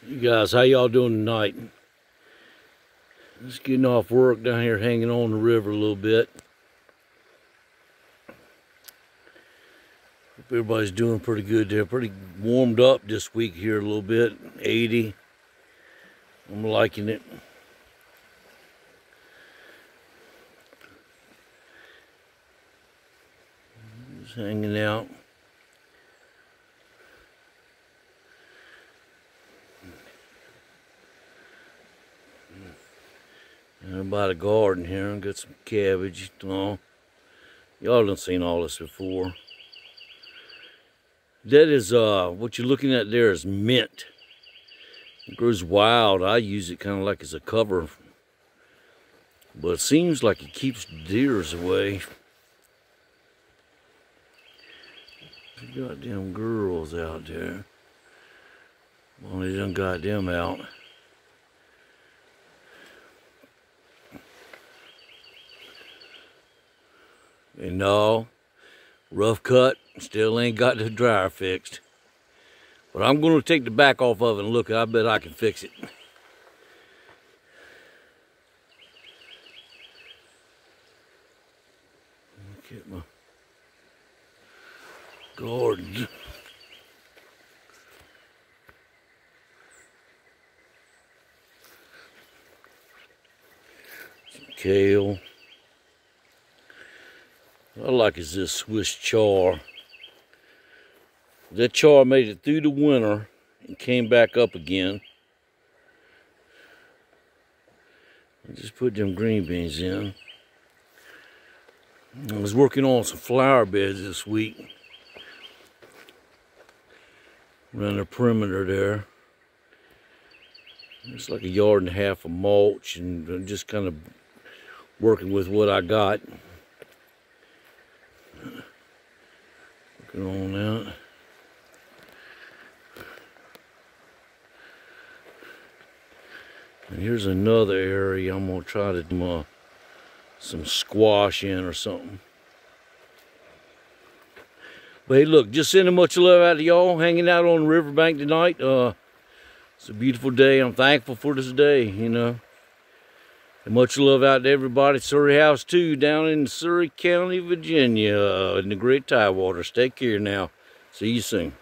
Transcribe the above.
You guys, how y'all doing tonight? Just getting off work down here, hanging on the river a little bit. Hope everybody's doing pretty good there. Pretty warmed up this week here a little bit. 80. I'm liking it. Just hanging out. By the garden here, got some cabbage. Y'all done seen all this before. That is what you're looking at there is mint. It grows wild. I use it kind of like as a cover, but it seems like it keeps deers away. Goddamn girls out there. Well, they done got them out. And no, rough cut, still ain't got the dryer fixed. But I'm going to take the back off of it and look, I bet I can fix it. Look at my garden. Some kale. What I like is this Swiss char. That char made it through the winter and came back up again. I just put them green beans in. I was working on some flower beds this week. Around the perimeter there. It's like 1.5 yards of mulch, and I'm just kind of working with what I got. Working on that. And here's another area I'm gonna try to do some squash in or something. But hey, look, just sending much love out to y'all, hanging out on the riverbank tonight. It's a beautiful day. I'm thankful for this day, you know. And much love out to everybody. Surrey House 2 down in Surrey County, Virginia, in the Great Tidewaters. Take care now. See you soon.